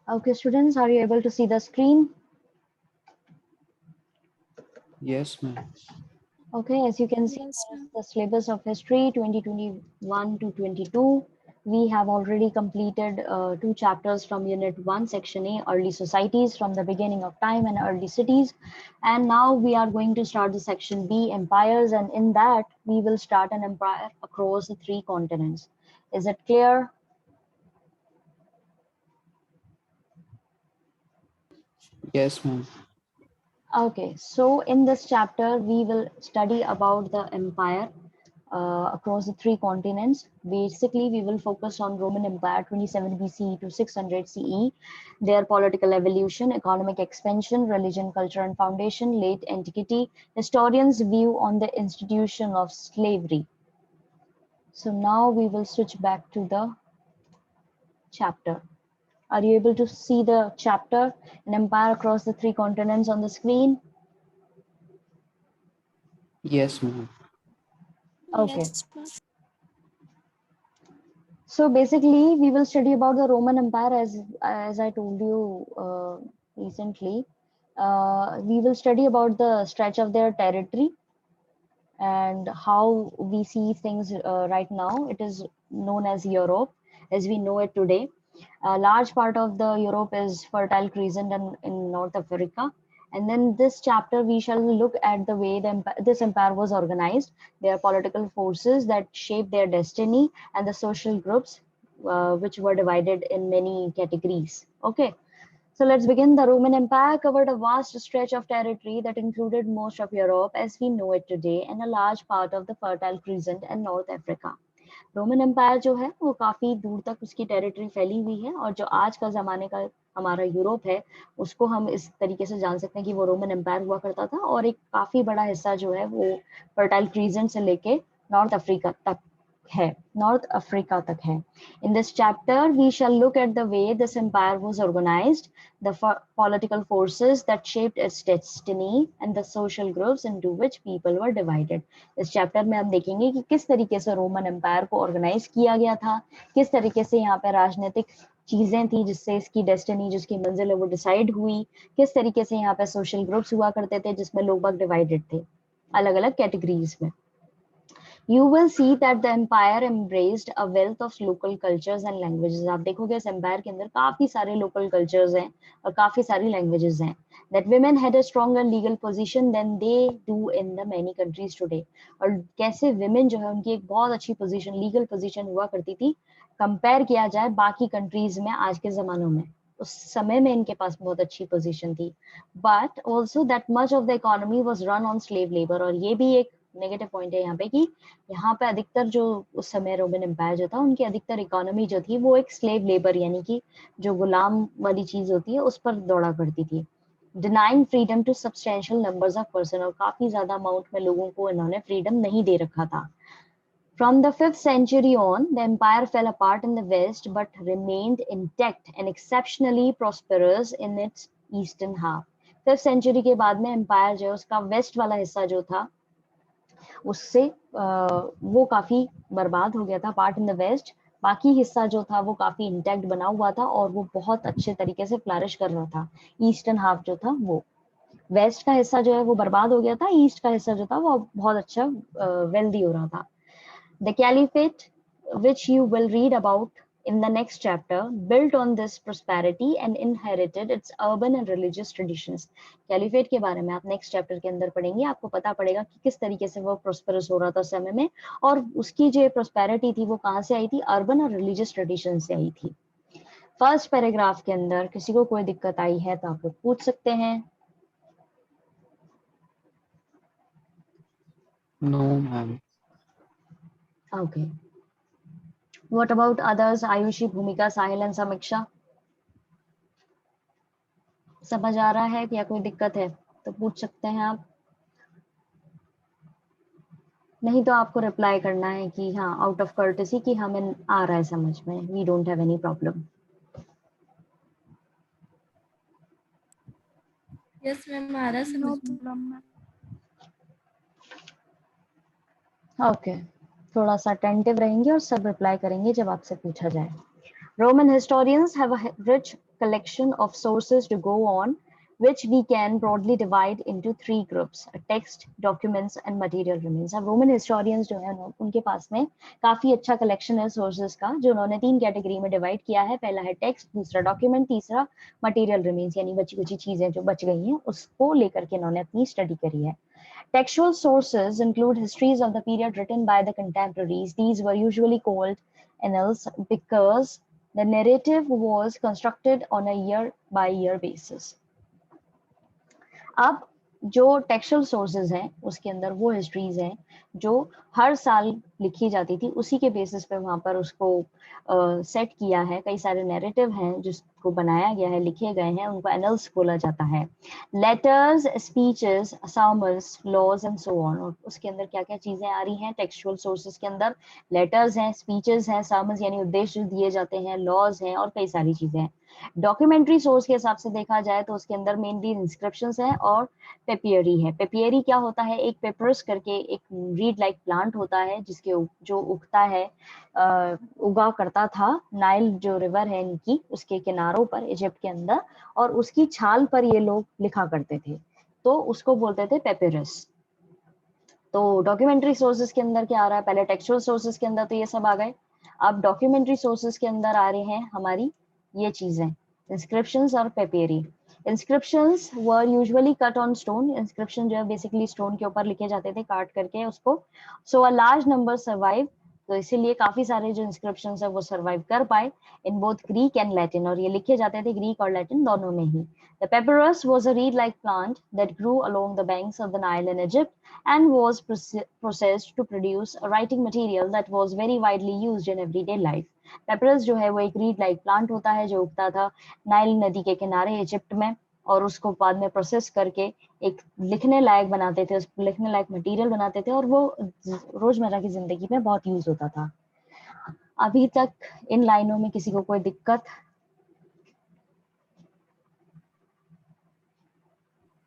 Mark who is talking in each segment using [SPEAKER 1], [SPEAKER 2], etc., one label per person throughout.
[SPEAKER 1] Okay, students, are you able to see the screen?
[SPEAKER 2] Yes, ma'am.
[SPEAKER 1] Okay, as you can see,
[SPEAKER 3] Yes, ma'am.
[SPEAKER 1] the syllabus of history 2021 to 22. We have already completed 2 chapters from Unit 1, Section A, Early Societies from the Beginning of Time and Early Cities. And now we are going to start the Section B, Empires, and in that we will start an empire across the 3 continents. Is it clear?
[SPEAKER 2] Yes, ma'am.
[SPEAKER 1] Okay, so in this chapter, we will study about the empire across the 3 continents. Basically, we will focus on Roman Empire 27 BCE to 600 CE, their political evolution, economic expansion, religion, culture, and foundation, late antiquity, historians' view on the institution of slavery. So now we will switch back to the chapter. Are you able to see the chapter, An Empire Across the 3 Continents on the screen?
[SPEAKER 2] Yes, ma'am.
[SPEAKER 1] Okay.
[SPEAKER 3] Yes, ma'am.
[SPEAKER 1] So basically, we will study about the Roman Empire as I told you recently. We will study about the stretch of their territory and how we see things right now. It is known as Europe as we know it today. A large part of the Europe is Fertile Crescent and in North Africa. And then this chapter, we shall look at the way this empire was organized, their political forces that shaped their destiny, and the social groups which were divided in many categories. Okay. So let's begin. The Roman Empire covered a vast stretch of territory that included most of Europe as we know it today and a large part of the Fertile Crescent and North Africa. Roman empire जो है वो काफी दूर तक उसकी territory फैली हुई है और जो आज का जमाने का हमारा यूरोप है उसको हम इस तरीके से जान सकते हैं कि वो रोमन एम्पायर हुआ करता था और एक काफी बड़ा हिस्सा जो है वो फर्टाइल क्रीजेंट से लेके नॉर्थ अफ्रीका तक है नॉर्थ अफ्रीका तक है in this chapter we shall look at the way this empire was organized, the political forces that shaped its destiny and the social groups into which people were divided. इस chapter में हम देखेंगे कि किस तरीके से रोमन एम्पायर को organise किया गया था, किस तरीके से यहाँ पे राजनीतिक चीजें थी जिससे इसकी डेस्टिनी जिसकी मंजिल है वो डिसाइड हुई, किस तरीके से यहाँ पे सोशल ग्रुप्स हुआ करते थे जिसमें लोग बाग डिवाइडेड थे अलग अलग कैटेगरीज में. You will see that the empire embraced a wealth of local cultures and languages. आप देखोगे इस empire के अंदर काफी सारे local cultures हैं और काफी सारी languages हैं. That women had a stronger legal position than they do in the many countries today. और कैसे women जो है उनकी एक बहुत अच्छी position, legal position हुआ करती थी, compare किया जाए बाकी countries में आज के जमानों में. उस समय में इनके पास बहुत अच्छी पोजीशन थी but also that much of the economy was run on slave labour और ये भी एक नेगेटिव पॉइंट है यहाँ पे कि यहाँ पे अधिकतर जो उस समय रोमन एम्पायर जो था उनकी अधिकतर इकोनॉमी जो थी वो एक स्लेव लेबर यानी कि जो गुलाम वाली चीज होती है उस पर दौड़ा करती थी. Denying freedom to substantial numbers of person और काफी ज्यादा अमाउंट में लोगों को इन्होंने फ्रीडम नहीं दे रखा था. From the 5th century on, the empire fell apart in the west but remained intact and exceptionally prosperous in its eastern half. 5th century के बाद में empire जो है उसका west वाला हिस्सा जो था उससे वो काफी बर्बाद हो गया था पार्ट इन द वेस्ट. बाकी हिस्सा जो था वो काफी इंटैक्ट बना हुआ था और वो बहुत अच्छे तरीके से फ्लरिश कर रहा था. ईस्टर्न हाफ जो था वो वेस्ट का हिस्सा जो है वो बर्बाद हो गया था, ईस्ट का हिस्सा जो था वो बहुत अच्छा वेल्दी हो रहा था. The caliphate, which you will read about in the next chapter, built on this prosperity and inherited its urban and religious traditions. Caliphate के बारे में आप next chapter के अंदर पढ़ेंगे, आपको पता पड़ेगा कि किस तरीके से वो prosperous हो रहा था उस समय में और उसकी जो prosperity थी वो कहाँ से आई थी, urban और religious tradition से आई थी. फर्स्ट पैराग्राफ के अंदर किसी को कोई दिक्कत आई है तो आप लोग पूछ सकते हैं.
[SPEAKER 2] No, ma'am.
[SPEAKER 1] Okay. What about others? Ayushi, Bhumika, Sahil and समीक्षा समझ आ रहा है या कोई दिक्कत है तो पूछ सकते हैं आप. नहीं तो आपको रिप्लाई करना है कि हाँ आउट ऑफ कर्टेसी कि हमें आ रहा है समझ में, we don't have any problem.
[SPEAKER 3] Yes, ma'am. आ रहा है समझ
[SPEAKER 4] No
[SPEAKER 3] में.
[SPEAKER 4] problem, ma'am.
[SPEAKER 1] ओके, थोड़ा सा अटेंटिव रहेंगे और सब रिप्लाई करेंगे जब आपसे पूछा जाए. Roman historians have a rich collection of sources to go on, which we can broadly divide into three groups: text, documents, and material remains. अब Roman historians जो है उनके पास में काफी अच्छा collection है sources का, जो उन्होंने तीन कैटेगरी में डिवाइड किया है. पहला है टेक्स्ट, दूसरा डॉक्यूमेंट, तीसरा मटेरियल रिमेन्स यानी बची कुची चीजें जो बच गई हैं उसको लेकर के इन्होंने अपनी स्टडी करी है. Textual sources include histories of the period written by the contemporaries. These were usually called annals because the narrative was constructed on a year-by-year basis. अब जो टेक्सचुअल सोर्सेज हैं उसके अंदर वो हिस्ट्रीज हैं जो हर साल लिखी जाती थी, उसी के बेसिस पे वहां पर उसको सेट किया है. कई सारे नैरेटिव हैं जिसको बनाया गया है, लिखे गए हैं, उनको एनल्स बोला जाता है. Letters, speeches, sermons, laws and so on. और उसके अंदर क्या क्या चीजें आ रही हैं टेक्सचुअल सोर्सेज के अंदर? लेटर्स हैं, स्पीचेस हैं, सर्मन्स यानी उद्देश्य दिए जाते हैं, लॉज हैं और कई सारी चीजें हैं. डॉक्यूमेंट्री सोर्स के हिसाब से देखा जाए तो उसके अंदर मेनली इंस्क्रिप्शंस हैं और पेपियरी है. पेपियरी क्या होता है? एक पेपरस करके एक रीड लाइक प्लांट होता है जिसके जो उगता है, उगा करता था नाइल जो रिवर है इनकी उसके किनारों पर इजिप्ट के अंदर, और उसकी छाल पर ये लोग लिखा करते थे, तो उसको बोलते थे पेपिरस. तो डॉक्यूमेंट्री सोर्सेज के अंदर क्या आ रहा है? पहले टेक्सचुअल सोर्सेज के अंदर तो ये सब आ गए. अब डॉक्यूमेंट्री सोर्सेज के अंदर आ रहे हैं हमारी ये चीजें, इंस्क्रिप्शंस और papyri. Inscriptions were usually cut on stone. Inscription जो है बेसिकली स्टोन के ऊपर लिखे जाते थे काट करके उसको. सो अ लार्ज नंबर सर्वाइव, तो इसीलिए काफी सारे जो इंस्क्रिप्शंस है वो सर्वाइव कर पाए in both Greek and Latin, और ये लिखे जाते थे ग्रीक और लैटिन दोनों में ही. The papyrus was a reed-like plant that grew along the banks of the Nile in Egypt and was processed to produce a writing material that was very widely used in everyday life. Papyrus जो है वो एक read like plant होता है जो उगता था Nile नदी के किनारे इजिप्ट में, और उसको बाद में प्रोसेस करके एक लिखने लायक बनाते थे, उसको लिखने लायक मटेरियल बनाते थे, और वो रोजमर्रा की जिंदगी में बहुत यूज होता था. अभी तक इन लाइनों में किसी को कोई दिक्कत?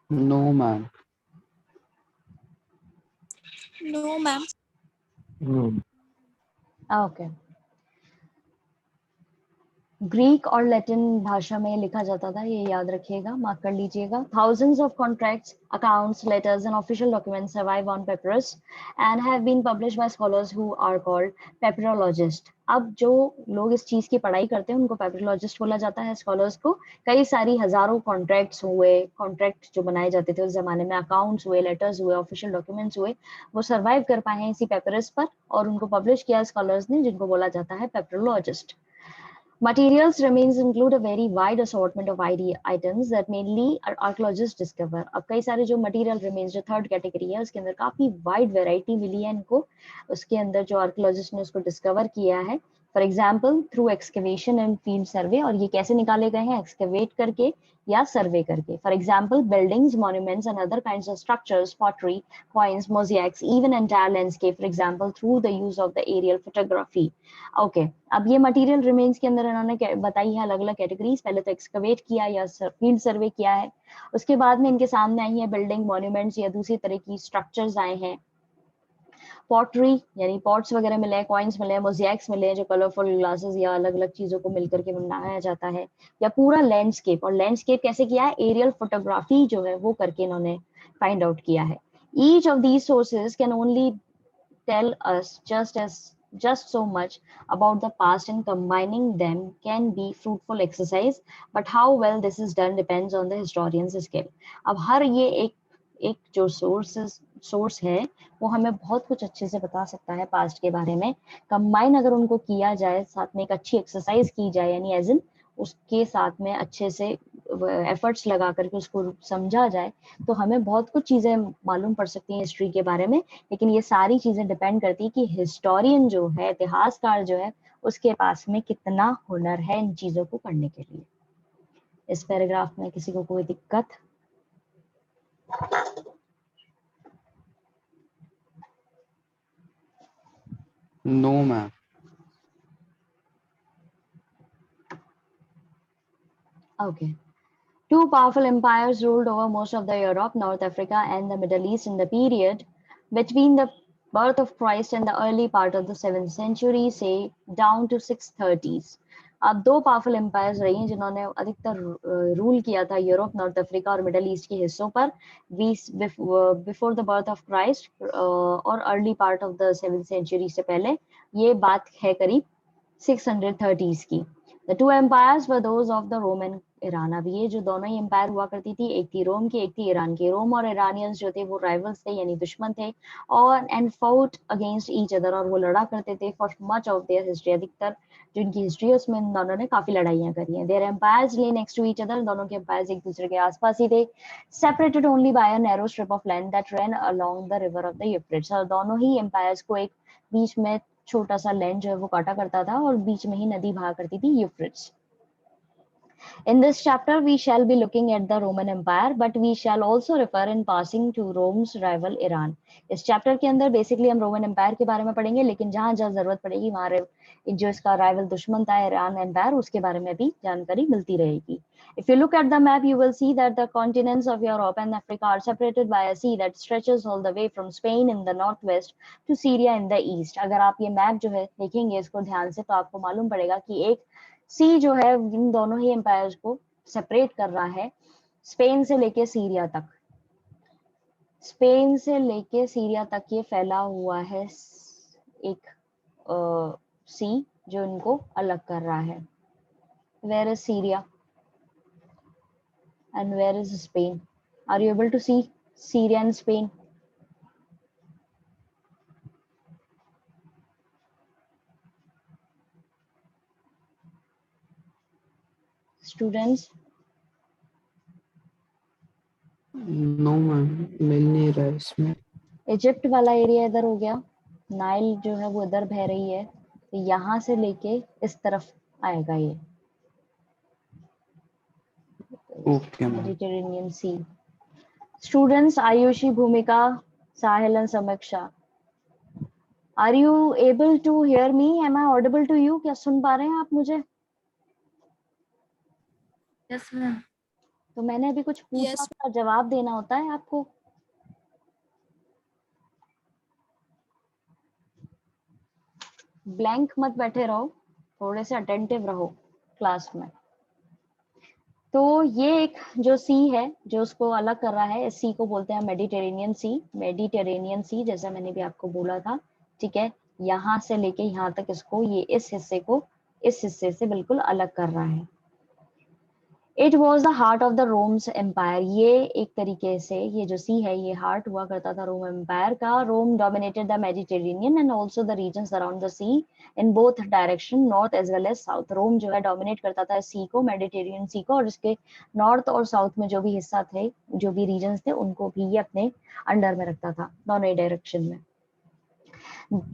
[SPEAKER 2] No, ma'am.
[SPEAKER 3] No, ma'am.
[SPEAKER 2] No.
[SPEAKER 1] Okay. Greek और लैटिन भाषा में लिखा जाता था, ये याद रखिएगा, मार्क कर लीजिएगा. Thousands of contracts, accounts, letters and official documents survive on papyrus and have been published by scholars who are called papyrologists. अब जो लोग इस चीज की पढ़ाई करते हैं उनको पेपरोलॉजिस्ट बोला जाता है, स्कॉलर्स को. कई सारी हजारों कॉन्ट्रैक्ट्स हुए, कॉन्ट्रैक्ट जो बनाए जाते थे उस जमाने में, अकाउंट्स हुए, लेटर्स हुए, ऑफिशियल डॉक्यूमेंट्स हुए, वो सर्वाइव कर पाए हैं इसी पेपरस पर, और उनको पब्लिश किया स्कॉलर्स ने जिनको बोला जाता है पेपरोलॉजिस्ट. Materials remains include a very wide assortment of items that mainly archaeologists discover. अब कई सारे जो material remains जो थर्ड कैटेगरी है उसके अंदर काफी वाइड वेराइटी मिली है इनको, उसके अंदर जो आर्कियोलॉजिस्ट ने उसको डिस्कवर किया है. For example through excavation and field survey, और ये कैसे निकाले गए हैं? एक्सकवेट करके या सर्वे करके. For example buildings, monuments and other kinds of structures, pottery, coins, mosaics, even entire landscape, for example through the use of the aerial photography. Okay. अब ये मटेरियल रिमेन्स के अंदर इन्होंने बताई है अलग अलग कैटेगरीज. पहले तो एक्सकवेट किया या फील्ड सर्वे किया है, उसके बाद में इनके सामने आई है बिल्डिंग, मॉन्यूमेंट्स या दूसरी तरह की स्ट्रक्चर्स आए हैं, पॉटरी यानी पॉट्स वगैरह मिले हैं, कॉइन्स मिले हैं, मोज़ेक्स मिले हैं जो कलरफुल ग्लासेस या अलग अलग चीजों को मिलकर के बनाया जाता है, या पूरा लैंडस्केप. और लैंडस्केप कैसे किया है? एरियल फोटोग्राफी जो है वो करके इन्होंने फाइंड आउट किया है. Each of these sources can only tell us just so much about the past, and combining them can be fruitful exercise, but how well this is done depends on the historian's skill. अब हर ये एक जो source है वो हमें बहुत कुछ अच्छे से बता सकता है पास्ट के बारे में. कंबाइन अगर उनको किया जाए, साथ में एक अच्छी एक्सरसाइज की जाए, यानी एज इन उसके साथ में अच्छे से एफर्ट्स लगा करके उसको समझा जाए, तो हमें बहुत कुछ चीजें मालूम पड़ सकती हैं हिस्ट्री के बारे में. लेकिन ये सारी चीजें डिपेंड करती है कि हिस्टोरियन जो है, इतिहासकार जो है, उसके पास में कितना हुनर है इन चीजों को करने के लिए. इस पैराग्राफ में किसी को कोई दिक्कत?
[SPEAKER 2] No, ma'am.
[SPEAKER 1] Okay. Two powerful empires ruled over most of the Europe, North Africa, and the Middle East in the period between the birth of Christ and the early part of the 7th century, say down to 630s. अब दो powerful empires रही हैं जिन्होंने अधिकतर rule किया था Europe, North Africa और Middle East के हिस्सों पर before the birth of Christ और early part of the 7th century से पहले। ये बात है करीब 630s की। The two empires were those of the Rome and Iran. अब ये जो दोनों ही एम्पायर हुआ करती थी, एक थी रोम की, एक थी ईरान की। रोम और ईरानियंस जो थे वो राइवल्स थे, यानी दुश्मन थे, और and fought against each other, और वो लड़ा करते थे for much of their history. अधिकतर जो इनकी हिस्ट्री है उसमें इन दोनों ने काफी लड़ाइयां करी हैं। देयर एम्पायर्स ले नेक्स्ट टू ईच अदर। दोनों के एम्पायर्स एक दूसरे के आसपास ही थे, separated only by a narrow strip of land that run along the river of the Euphrates. और दोनों ही एम्पायर्स को एक बीच में छोटा सा लैंड जो है वो काटा करता था, और बीच में ही नदी बहा करती थी, Euphrates. In this chapter, we shall be looking at the Roman Empire, but we shall also refer in passing to Rome's rival Iran. इस चैप्टर के अंदर बेसिकली हम रोमन एम्पायर के बारे में पढ़ेंगे, लेकिन जहां जहां जरूरत पड़ेगी वहां जो इसका राइवल दुश्मन था ईरान एम्पायर, उसके बारे में भी जानकारी मिलती रहेगी. If you look at the map, you will see that the continents of Europe and Africa are separated by a sea that stretches all the way from Spain in the northwest to Syria in the east. अगर आप ये map जो है देखेंगे इसको ध्यान से, तो आपको मालूम पड़ेगा कि एक सी जो है इन दोनों ही एम्पायर्स को सेपरेट कर रहा है, स्पेन से लेके सीरिया तक। स्पेन से लेके सीरिया तक ये फैला हुआ है एक सी जो इनको अलग कर रहा है. Where is Syria and where is Spain? Are you able to see Syria and Spain? Students?
[SPEAKER 2] No ma'am, मिल नहीं रहा है इसमें.
[SPEAKER 1] इजिप्ट वाला एरिया इधर हो गया, नाइल जो है वो इधर बह रही है, तो यहाँ से लेके इस तरफ आएगा ये
[SPEAKER 2] okay ma'am.
[SPEAKER 1] Mediterranean sea. Students, Ayushi, Bhumika, Sahil and Samiksha, are you able to hear me? Am I audible to you? क्या सुन पा रहे हैं आप मुझे?
[SPEAKER 3] Yes ma'am.
[SPEAKER 1] तो मैंने अभी कुछ पूछा,
[SPEAKER 3] Yes.
[SPEAKER 1] उसका जवाब देना होता है आपको. ब्लैंक मत बैठे रहो, थोड़े से अटेंटिव रहो क्लास में. तो ये एक जो सी है जो उसको अलग कर रहा है, इस सी को बोलते हैं मेडिटेरेनियन सी. मेडिटेरेनियन सी जैसा मैंने भी आपको बोला था, ठीक है, यहाँ से लेके यहाँ तक इसको, ये इस हिस्से को इस हिस्से से बिल्कुल अलग कर रहा है. It was the heart of the Rome's empire. ये एक तरीके से ये जो सी है ये हार्ट हुआ करता था रोम एम्पायर का. Rome dominated the Mediterranean and also the regions around the sea in both direction, north as well as south. Rome जो है डोमिनेट करता था सी को, मेडिटेरेनियन सी को, और इसके नॉर्थ और साउथ में जो भी हिस्सा थे, जो भी रीजन्स थे, उनको भी ये अपने अंडर में रखता था, दोनों ही डायरेक्शन में.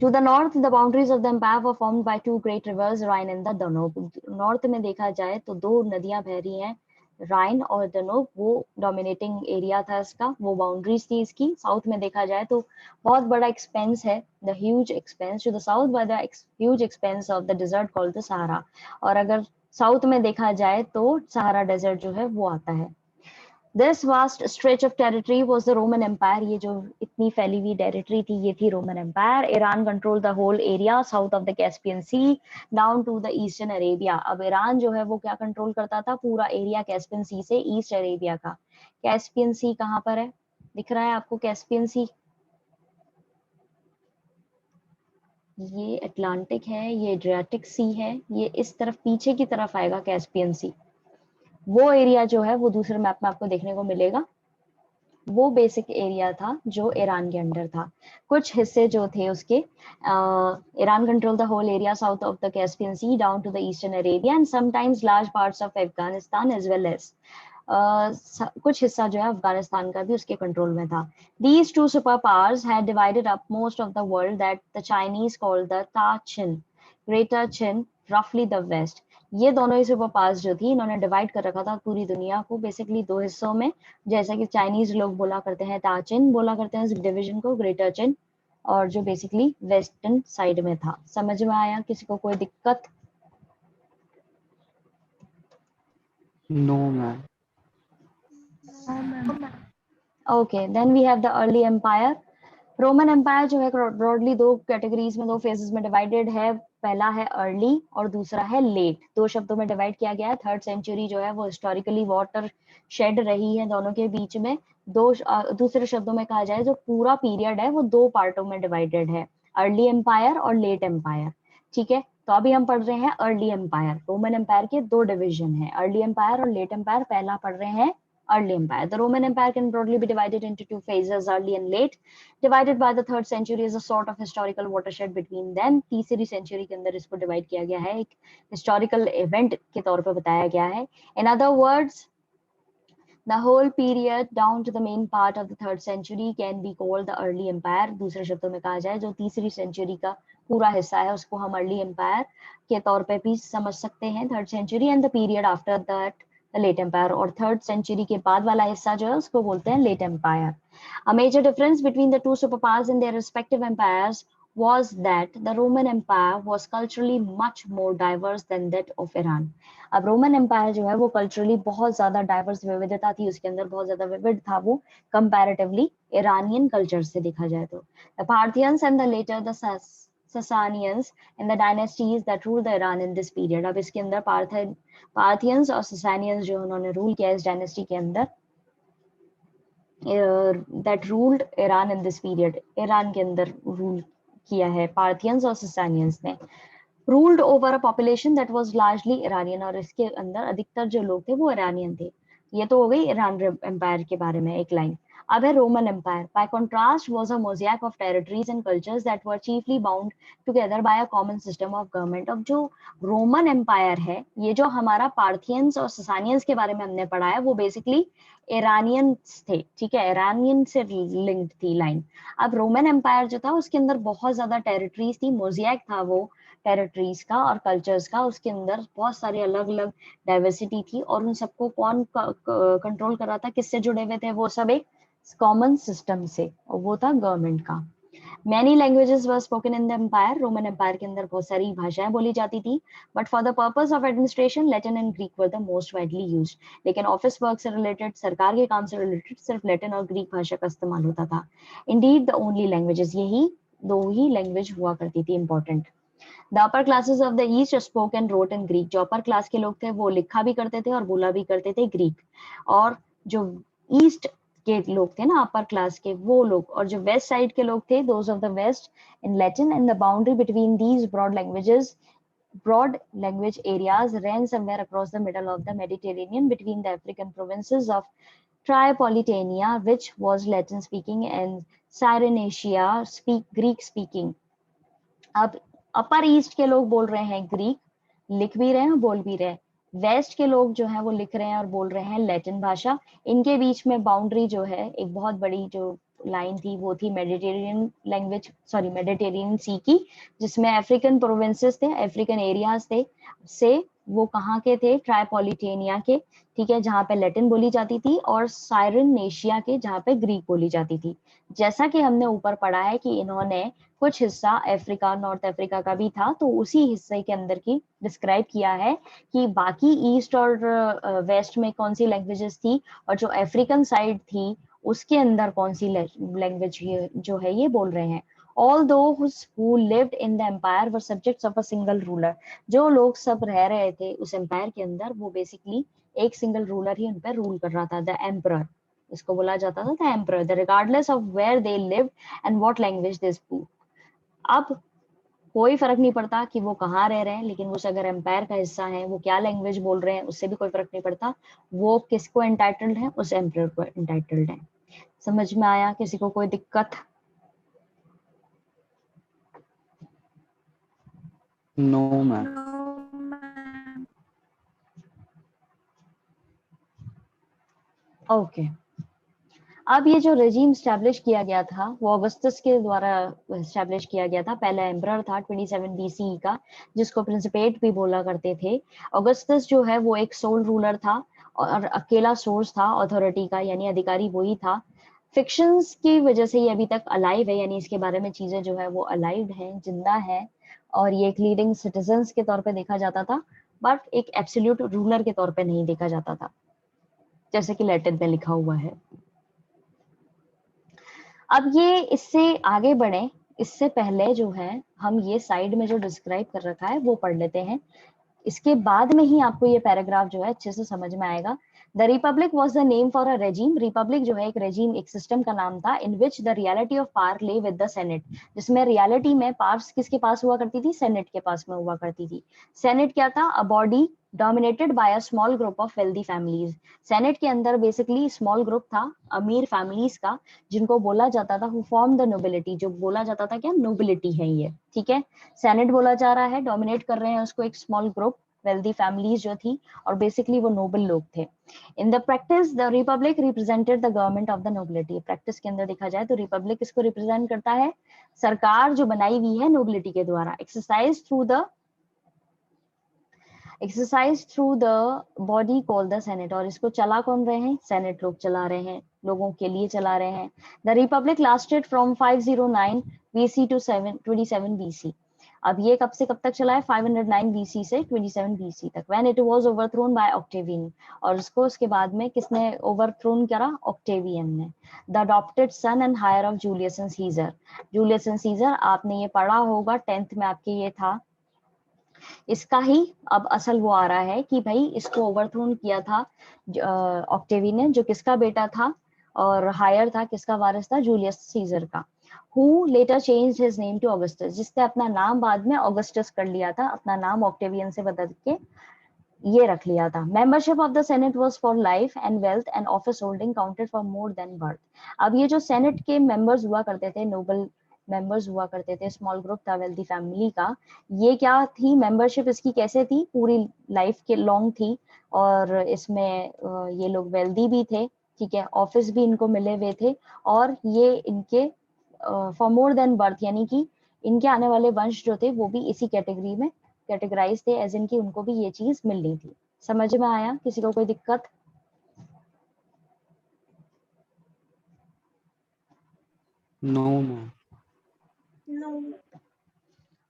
[SPEAKER 1] To the north, the boundaries of the empire were formed by two great rivers, Rhine and the Danube. North में देखा जाए तो दो नदियां बह रही हैं, राइन और डनोब, वो डोमिनेटिंग एरिया था इसका, वो बाउंड्रीज थी इसकी. साउथ में देखा जाए तो बहुत बड़ा एक्सपेंस है, the huge expanse to the south by the huge expanse of the desert called the Sahara. और अगर साउथ में देखा जाए तो सहारा डेजर्ट जो है वो आता है. This vast stretch of territory was the Roman Empire. ये जो इतनी फैली हुई टेरिटरी थी ये थी Roman empire. Iran control the whole area south of the Caspian sea down to the eastern Arabia. अब ईरान जो है वो क्या कंट्रोल करता था? पूरा एरिया कैस्पियन सी से ईस्ट अरेबिया का. कैस्पियन सी कहाँ पर है? दिख रहा है आपको कैस्पियन सी? ये अटलांटिक है, ये एड्रियाटिक सी है, ये इस तरफ पीछे की तरफ आएगा कैस्पियन सी. वो एरिया जो है वो दूसरे मैप में आपको देखने को मिलेगा. वो बेसिक एरिया था जो ईरान के अंडर था. कुछ हिस्से जो थे उसके, Iran control the whole area south of the Caspian sea down to the eastern Arabia and sometimes large parts of Afghanistan as well as कुछ हिस्सा जो है अफगानिस्तान का भी उसके कंट्रोल में था. These two superpowers had divided up most of the world that the Chinese called the Ta-Chin, Greater Chin, roughly the West. ये दोनों ही सुपर पावर्स जो थी इन्होंने डिवाइड कर रखा था पूरी दुनिया को बेसिकली दो हिस्सों में. जैसा कि चाइनीज लोग बोला करते हैं ताचिन, बोला करते हैं इस डिवीजन को ग्रेटर चिन, और जो बेसिकली वेस्टर्न साइड में था. समझ में आया? किसी को कोई दिक्कत?
[SPEAKER 2] No ma'am.
[SPEAKER 1] Okay, then we have the early empire. Roman empire जो है ब्रॉडली दो कैटेगरीज में, दो फेजेस में डिवाइडेड है. पहला है अर्ली और दूसरा है लेट, दो शब्दों में डिवाइड किया गया है। थर्ड सेंचुरी जो है वो हिस्टोरिकली वाटर शेड रही है दोनों के बीच में। दूसरे शब्दों में कहा जाए जो पूरा पीरियड है वो दो पार्टों में डिवाइडेड है, अर्ली एम्पायर और लेट एम्पायर। ठीक है, तो अभी हम पढ़ रहे हैं अर्ली एम्पायर। रोमन एम्पायर के दो डिवीजन है, अर्ली एम्पायर और लेट एम्पायर। पहला पढ़ रहे हैं early empire. The Roman Empire can broadly be divided into two phases, early and late. Divided by the third century is a sort of historical watershed between them. तीसरी century के अंदर इसको divide किया गया है, एक हिस्टोरिकल इवेंट के तौर पर बताया गया है। In other words, the whole period down to the main part of the third century can be called the early empire. दूसरे शब्दों में कहा जाए जो तीसरी सेंचुरी का पूरा हिस्सा है उसको हम अर्ली एम्पायर के तौर पे भी समझ सकते हैं, third century. And the period after that late empire, और थर्ड सेंचुरी के बाद वाला हिस्सा जो है उसको बोलते हैं late empire. A major difference between the two superpowers in their respective empires was that the Roman Empire was culturally much more diverse than that of Iran. अब रोमन एम्पायर जो है वो कल्चरली बहुत ज्यादा डाइवर्स, विविधता थी उसके अंदर, बहुत ज्यादा विविध था वो कंपैरेटिवली ईरानियन कल्चर से देखा जाए तो। The Parthians and the later the Sasanians and the dynasties that ruled the Iran in this period. अब इसके अंदर पार्थियंस और ससानियंस जो उन्होंने रूल किया इस डायनेस्टी के अंदर, that ruled Iran in this period, Iran के अंदर रूल किया है पार्थियंस और ससानियंस ने। ruled over a population that was largely Iranian, और इसके अंदर अधिकतर जो लोग थे वो ईरानियन थे। ये तो हो गई ईरान एम्पायर के बारे में एक लाइन। अब है Roman empire. By contrast was a mosaic of territories and cultures that were chiefly bound together by a common system of government. अब जो रोमन एम्पायर है, ये जो हमारा पार्थियंस और ससानियंस के बारे में हमने पढ़ा है वो बेसिकली ईरानियंस थे। ठीक है, ईरानियन से लिंक्ड थी लाइन। अब रोमन एम्पायर जो था उसके अंदर बहुत ज्यादा टेरिटरीज थी, मोज़ेक था वो टेरिटरीज का और कल्चर्स का, उसके अंदर बहुत सारी अलग अलग डाइवर्सिटी थी, और उन सबको कौन कंट्रोल कर रहा था, किससे जुड़े हुए थे वो सब, एक कॉमन सिस्टम से, और वो था गवर्नमेंट का। Many languages were spoken in the empire. Roman empire के अंदर बहुत सारी भाषाएं बोली जाती थी, but for the purpose of administration, Latin and Greek were the most widely used. लेकिन ऑफिस वर्क से रिलेटेड, सरकार के काम से रिलेटेड सिर्फ लैटिन और ग्रीक भाषा का इस्तेमाल होता था। Indeed, the only languages, यही दो ही लैंग्वेज हुआ करती थी important. The upper classes of the East spoke and wrote in Greek. जो अपर क्लास के लोग थे वो लिखा भी करते थे और बोला भी करते थे ग्रीक, और जो ईस्ट के लोग थे ना अपर क्लास के वो लोग, और जो वेस्ट साइड के लोग थे those of the west in Latin, and the boundary between these broad language areas ran somewhere across the middle of the Mediterranean between the African provinces of Tripolitania, which was Latin speaking, and Cyrenaica, Greek speaking. अब अपर east के लोग बोल रहे हैं Greek, लिख भी रहे हैं बोल भी रहे हैं। वेस्ट के लोग जो है वो लिख रहे हैं और बोल रहे हैं लैटिन भाषा। इनके बीच में बाउंड्री जो है, एक बहुत बड़ी जो लाइन थी वो थी मेडिटेरियन सी की, जिसमें अफ्रीकन प्रोविंसेस थे, अफ्रीकन एरियाज थे, से वो कहाँ के थे, ट्राइपोलिटेनिया के, ठीक है, जहाँ पे लैटिन बोली जाती थी, और साइरेनेशिया के जहाँ पे ग्रीक बोली जाती थी। जैसा कि हमने ऊपर पढ़ा है कि इन्होंने कुछ हिस्सा अफ्रीका, नॉर्थ अफ्रीका का भी था, तो उसी हिस्से के अंदर की डिस्क्राइब किया है कि बाकी ईस्ट और वेस्ट में कौन सी लैंग्वेजेस थी, और जो अफ्रीकन साइड थी उसके अंदर कौन सी लैंग्वेज जो है ये बोल रहे हैं। All those who lived in the empire were subjects of a single ruler. जो लोग सब रह रहे थे उस एम्पायर के अंदर वो बेसिकली एक सिंगल रूलर ही उन पर रूल कर रहा था, द एम्परर। इसको बोला जाता था the emperor, the regardless of where they lived and what language they speak. अब कोई फर्क नहीं पड़ता कि वो कहाँ रह रहे हैं, लेकिन वो अगर एम्पायर का हिस्सा है वो क्या लैंग्वेज बोल रहे हैं उससे भी कोई फर्क नहीं पड़ता, वो किसको एंटाइटल्ड है, उस एम्परर को एंटाइटल्ड है। समझ में आया? किसी को कोई दिक्कत?
[SPEAKER 2] No ma'am.
[SPEAKER 3] No, ma'am.
[SPEAKER 1] Okay. अब ये जो रेजिम स्टैब्लिश किया गया था वो ऑगस्टस के द्वारा स्टैब्लिश किया गया था। पहला एम्परर था 27 BCE का, जिसको प्रिंसिपेट भी बोला करते थे। ऑगस्टस जो है वो एक सोल रूलर था और अकेला सोर्स था अथॉरिटी का, यानी अधिकारी वही था। फिक्शंस की वजह से ये अभी तक अलाइव है, यानी इसके बारे में चीजें जो है वो अलाइव है, जिंदा है, और ये एक लीडिंग सिटीजन्स के तौर पे देखा जाता था, बट एक एब्सोल्यूट रूलर के तौर पे नहीं देखा जाता था, जैसे कि लैटिन में लिखा हुआ है। अब ये इससे आगे बढ़े, इससे पहले जो है हम ये साइड में जो डिस्क्राइब कर रखा है वो पढ़ लेते हैं, इसके बाद में ही आपको ये पैराग्राफ जो है अच्छे से समझ में आएगा। The republic was the name for a regime. Republic जो है एक रेजिम, एक सिस्टम का नाम था, in which the reality of power lay with the senate, जिसमें रियलिटी में पावर्स किसके पास हुआ करती थी, सेनेट के पास में हुआ करती थी। सेनेट क्या था, a body dominated by a small group of wealthy families. Senate के अंदर बेसिकली स्मॉल ग्रुप था अमीर फैमिलीज का, जिनको बोला जाता था हु फॉर्म द नोबिलिटी, जो बोला जाता था क्या, नोबिलिटी है ये, ठीक है। सेनेट बोला जा रहा है, डोमिनेट कर रहे हैं उसको एक स्मॉल ग्रुप, वेल्दी फैमिलीज जो थी, और बेसिकली वो नोबल लोग थे। In the practice the Republic represented the government of the nobility. Practice के अंदर देखा जाए तो रिपब्लिक किसको रिप्रेजेंट करता है, सरकार जो बनाई हुई है नोबिलिटी के द्वारा। Exercise through the body called the senate, और इसको चला कौन रहे हैं, सेनेट लोग चला रहे हैं, लोगों के लिए चला रहे हैं। The republic lasted from 509 BC to 27 BC। अब ये कब से कब तक चला है, 509 BC से 27 BC तक। When it was overthrown by Octavian, और उसको उसके बाद में किसने ओवरथ्रोन करा, ऑक्टेवियन ने। The adopted son and heir of Julius Caesar. Julius Caesar आपने ये पढ़ा होगा 10th में आपके, ये था। इसका ही अब असल वो आ रहा है कि भाई इसको ओवरथ्रोन किया था ऑक्टेवियन ने, जो किसका बेटा था, और हायर था, किसका वारिस था, जूलियस सीजर का। Who later changed his name to Augustus, जिसने अपना नाम बाद में ऑगस्टस कर लिया था, अपना नाम ऑक्टेवियन से बदल के ये रख लिया था। Membership of the senate was for life and wealth and office holding counted for more than birth. अब ये जो सेनेट के मेंबर्स हुआ करते थे, नोबल मेंबर्स हुआ करते थे, स्मॉल ग्रुप था वेल्दी फैमिली का, ये क्या थी मेंबरशिप इसकी, कैसे थी, पूरी लाइफ के लॉन्ग थी, और इसमें ये लोग वेल्दी भी थे, ठीक है, ऑफिस भी इनको मिले हुए थे, और ये इनके फॉर मोर देन बर्थ, यानी कि इनके आने वाले वंश जो थे वो भी इसी कैटेगरी में कैटेगराइज थे, एज इन की उनको भी ये चीज मिलनी थी। समझ में आया, किसी को कोई दिक्कत?
[SPEAKER 2] No ma'am.
[SPEAKER 3] No.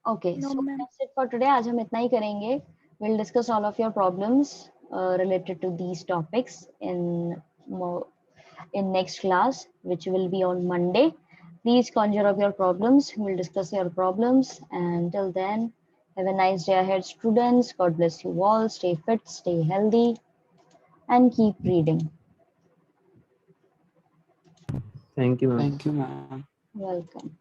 [SPEAKER 1] Okay,
[SPEAKER 3] No,
[SPEAKER 1] so
[SPEAKER 3] ma'am.
[SPEAKER 1] That's it for today. आज हम इतना ही करेंगे। Will discuss all of your problems related to these topics in next class, which will be on Monday. Please conjure up your problems. We'll discuss your problems, and till then, have a nice day ahead, students. God bless you all. Stay fit, stay healthy, and keep reading.
[SPEAKER 2] Thank you ma'am.
[SPEAKER 4] Thank you, ma'am.
[SPEAKER 1] Welcome.